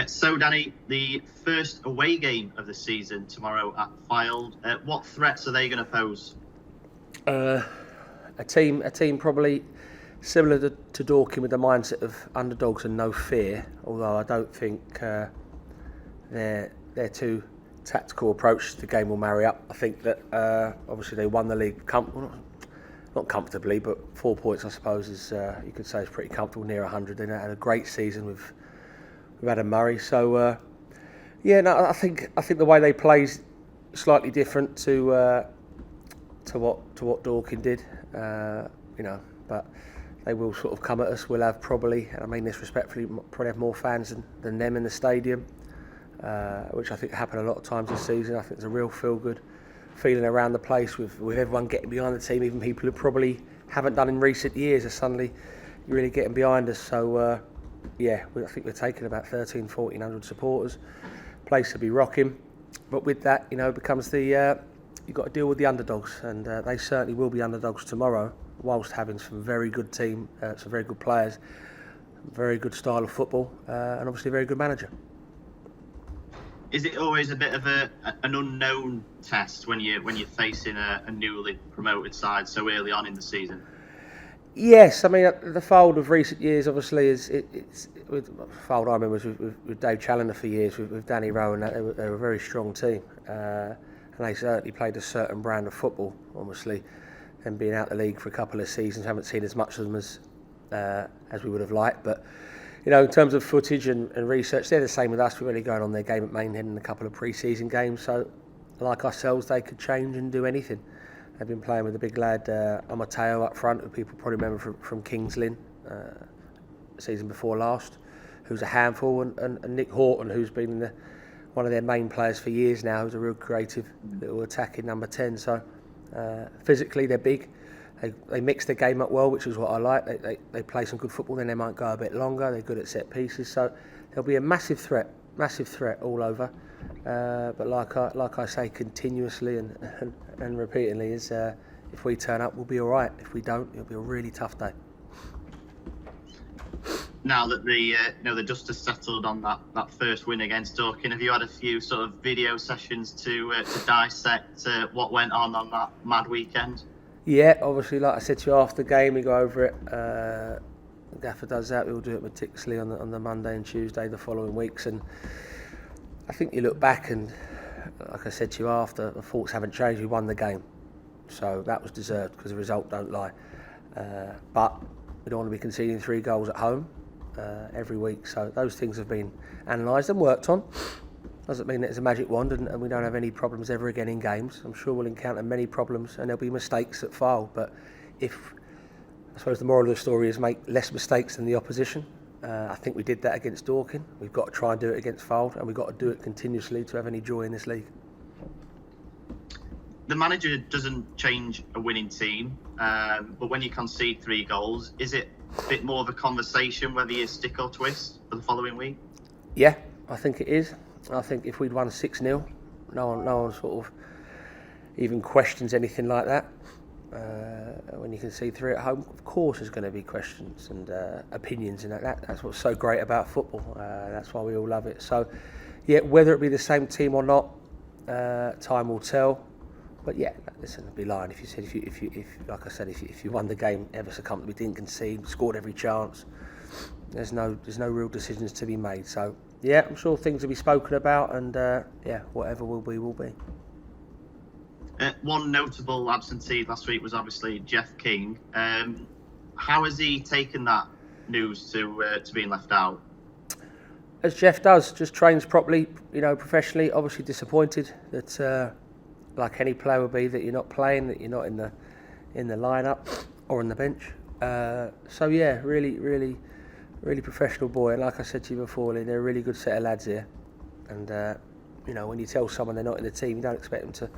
So, Danny, the first away game of the season tomorrow at Fylde. What threats are they going to pose? A team probably similar to Dorking with the mindset of underdogs and no fear. Although I don't think their two tactical approach to the game will marry up. I think that obviously they won the league not comfortably, but 4 points I suppose is you could say is pretty comfortable, near 100. They had a great season with Adam Murray. So I think the way they play is slightly different to what Dorking did. But they will sort of come at us. We'll have probably, and I mean this respectfully, probably have more fans than them in the stadium, which I think happened a lot of times this season. I think there's a real feel-good feeling around the place with everyone getting behind the team, even people who probably haven't done in recent years are suddenly really getting behind us. So I think we're taking about 1,400 supporters. Place to be rocking. But with that, it becomes you've got to deal with the underdogs, and they certainly will be underdogs tomorrow, whilst having some very good team, some very good players, very good style of football, and obviously a very good manager. Is it always a bit of an unknown test when you're facing a newly promoted side so early on in the season? Yes, I mean the Fylde of recent years obviously it's with Fylde. I remember was with Dave Challoner for years with Danny Rowe, and they were a very strong team, and they certainly played a certain brand of football. Obviously, and being out the league for a couple of seasons, haven't seen as much of them as we would have liked. But in terms of footage and research, they're the same with us. We're really going on their game at Maidenhead in a couple of pre-season games. So, like ourselves, they could change and do anything. They've been playing with a big lad, Amateo, up front, who people probably remember from Kings Lynn, season before last, who's a handful, and Nick Horton, who's been one of their main players for years now, who's a real creative little attacking number 10. So physically they're big. They mix their game up well, which is what I like. They play some good football, then they might go a bit longer. They're good at set pieces, so there'll be a massive threat all over. But like I say continuously and repeatedly is if we turn up, we'll be all right. If we don't, it'll be a really tough day. Now that the dust has settled on that first win against Dorking, have you had a few sort of video sessions to dissect what went on that mad weekend? Yeah, obviously, like I said to you after the game, we go over it. The gaffer does that. We'll do it meticulously on the Monday and Tuesday the following weeks, and I think you look back and, like I said to you after, the thoughts haven't changed. We won the game, so that was deserved because the result don't lie. But we don't want to be conceding 3 goals at home every week. So those things have been analysed and worked on. Doesn't mean that it's a magic wand and we don't have any problems ever again in games. I'm sure we'll encounter many problems and there'll be mistakes at Fylde. But I suppose the moral of the story is make less mistakes than the opposition. I think we did that against Dorking. We've got to try and do it against Fylde, and we've got to do it continuously to have any joy in this league. The manager doesn't change a winning team, but when you concede 3 goals, is it a bit more of a conversation whether you stick or twist for the following week? Yeah, I think it is. I think if we'd won 6-0, no one sort of even questions anything like that. When you can see 3 at home, of course there's going to be questions and opinions, and that's what's so great about football. That's why we all love it. So, yeah, whether it be the same team or not, time will tell. But yeah, listen, I'd be lying if you said if you won the game ever so comfortably, didn't concede, scored every chance. There's no real decisions to be made. So yeah, I'm sure things will be spoken about, and whatever will be will be. One notable absentee last week was obviously Jeff King. How has he taken that news to being left out? As Jeff does, just trains properly, professionally. Obviously disappointed that, like any player would be, that you're not playing, that you're not in the lineup or on the bench. So yeah, really professional boy. And like I said to you before, they're a really good set of lads here. And when you tell someone they're not in the team, you don't expect them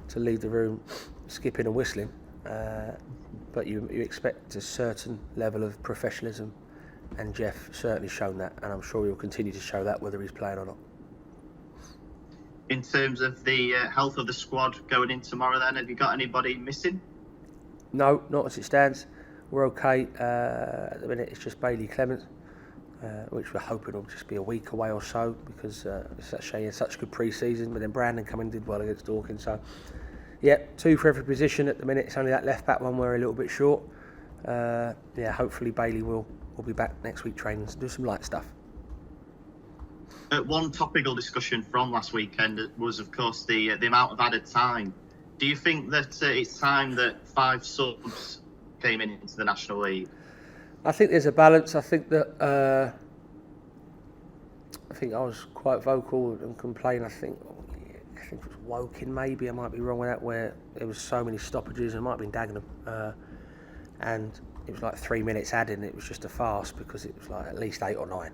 to leave the room skipping and whistling, but you expect a certain level of professionalism, and Jeff certainly shown that, and I'm sure he'll continue to show that whether he's playing or not. In terms of the health of the squad going in tomorrow then, have you got anybody missing? No, not as it stands. We're okay. At the minute it's just Bailey Clements. which we're hoping will just be a week away or so, because Shay had such good pre-season, but then Brandon come in and did well against Dorking. So, yeah, 2 for every position at the minute. It's only that left-back one we're a little bit short. Hopefully Bailey will be back next week training to do some light stuff. One topical discussion from last weekend was, of course, the amount of added time. Do you think that it's time that 5 subs came into the National League? I think there's a balance. I think that I was quite vocal and complained. I think it was Woking, maybe I might be wrong with that, where there was so many stoppages. It might have been Dagenham, and it was like 3 minutes added. It was just a farce because it was like at least 8 or 9.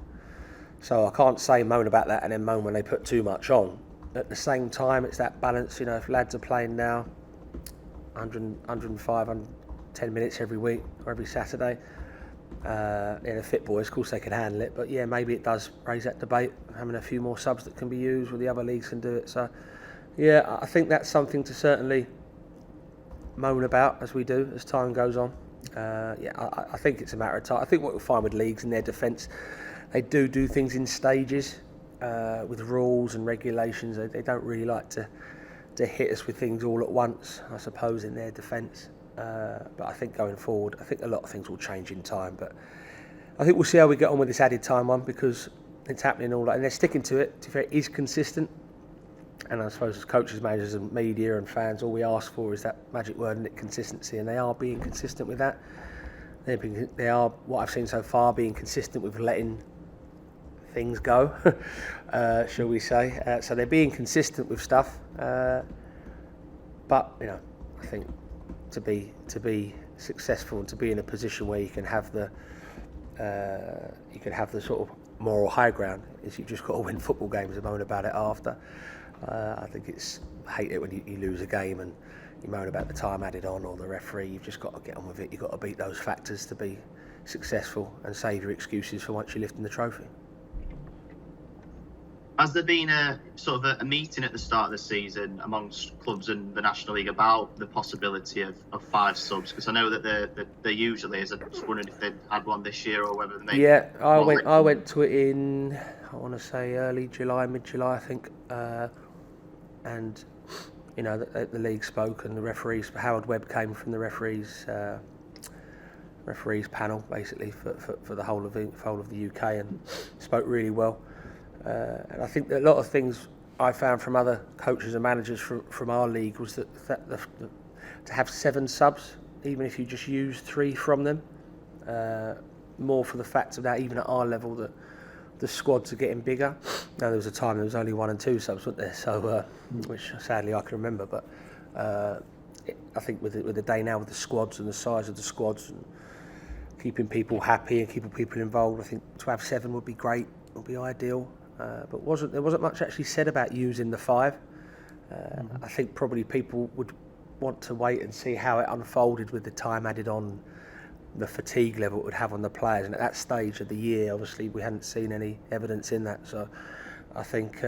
So I can't moan about that and then moan when they put too much on. At the same time, it's that balance. If lads are playing now 105, 110 minutes every week or every Saturday, the fit boys, of course they can handle it. But yeah, maybe it does raise that debate, having a few more subs that can be used where the other leagues can do it. So yeah, I think that's something to certainly moan about as we do as time goes on. I think it's a matter of time. I think what you'll find with leagues in their defence, they do things in stages with rules and regulations. They don't really like to hit us with things all at once, I suppose, in their defence. But I think going forward, I think a lot of things will change in time. But I think we'll see how we get on with this added time one, because it's happening all that, and they're sticking to it. To be fair, it is consistent. And I suppose as coaches, managers and media and fans, all we ask for is that magic word, and consistency, and they are being consistent with that. They are, what I've seen so far, being consistent with letting things go, shall we say. So they're being consistent with stuff. But, I think to be successful and to be in a position where you can have the sort of moral high ground, is you've just got to win football games and moan about it after. I think I hate it when you lose a game and you moan about the time added on or the referee. You've just got to get on with it. You've got to beat those factors to be successful and save your excuses for once you're lifting the trophy. Has there been a sort of a meeting at the start of the season amongst clubs and the National League about the possibility of 5 subs? Because I know that there usually is. I'm just wondering if they had one this year or whether they. Yeah, I went to it in, I want to say early July, mid-July, I think, and the league spoke, and the referees. Howard Webb came from the referees panel basically for the whole of the UK, and spoke really well. And I think that a lot of things I found from other coaches and managers from our league was that to have 7 subs, even if you just use 3 from them, more for the fact of that, even at our level, that the squads are getting bigger. Now, there was a time there was only 1 and 2 subs, wasn't there? So, which sadly I can remember. But I think with the day now, with the squads and the size of the squads and keeping people happy and keeping people involved, I think to have 7 would be great, would be ideal. But there wasn't much actually said about using the 5. I think probably people would want to wait and see how it unfolded with the time added on, the fatigue level it would have on the players. And at that stage of the year, obviously, we hadn't seen any evidence in that. So I think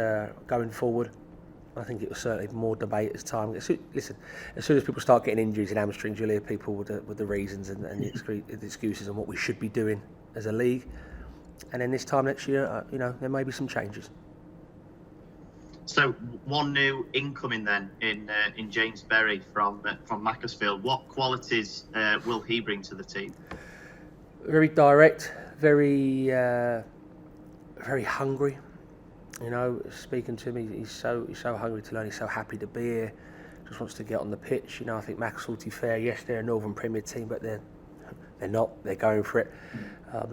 going forward, I think it was certainly more debate as time. Listen, as soon as people start getting injuries and hamstrings, you'll hear people with the reasons and the excuses on what we should be doing as a league. And then this time next year, there may be some changes. So one new incoming then in James Berry from Macclesfield. What qualities will he bring to the team? Very direct, very hungry. Speaking to me, he's so hungry to learn. He's so happy to be here. Just wants to get on the pitch. I think Macclesfield, to be fair, yes, they're a Northern Premier team, but they're not. They're going for it.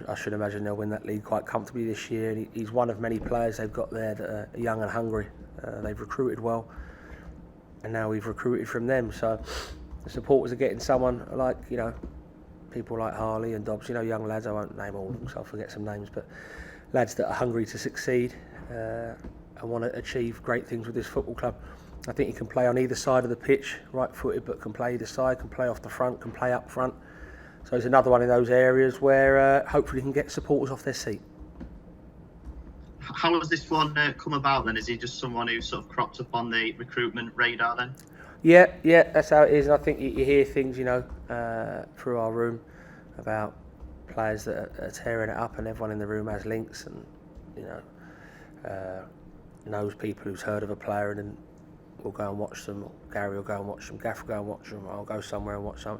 I should imagine they'll win that league quite comfortably this year. And he's one of many players they've got there that are young and hungry. They've recruited well, and now we've recruited from them. So the supporters are getting someone like, people like Harley and Dobbs, young lads. I won't name all of them, so I'll forget some names, but lads that are hungry to succeed and want to achieve great things with this football club. I think he can play on either side of the pitch, right-footed, but can play either side, can play off the front, can play up front. So it's another one of those areas where hopefully he can get supporters off their seat. How has this one come about then? Is he just someone who sort of cropped up on the recruitment radar then? Yeah, that's how it is. And I think you hear things, through our room about players that are tearing it up, and everyone in the room has links, and knows people who's heard of a player, and then we'll go and watch them. Or Gary will go and watch them. Gaff will go and watch them. Or I'll go somewhere and watch some,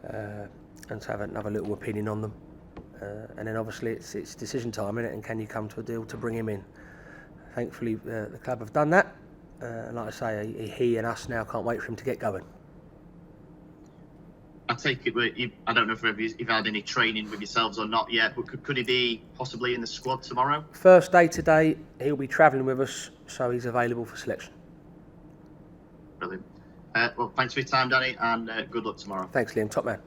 and to have another little opinion on them. And then obviously it's decision time, isn't it? And can you come to a deal to bring him in? Thankfully, the club have done that. And like I say, he and us now can't wait for him to get going. I take it, I don't know if you've had any training with yourselves or not yet, but could he be possibly in the squad tomorrow? First day today, he'll be travelling with us, so he's available for selection. Brilliant. Well, thanks for your time, Danny, and good luck tomorrow. Thanks, Liam. Top man.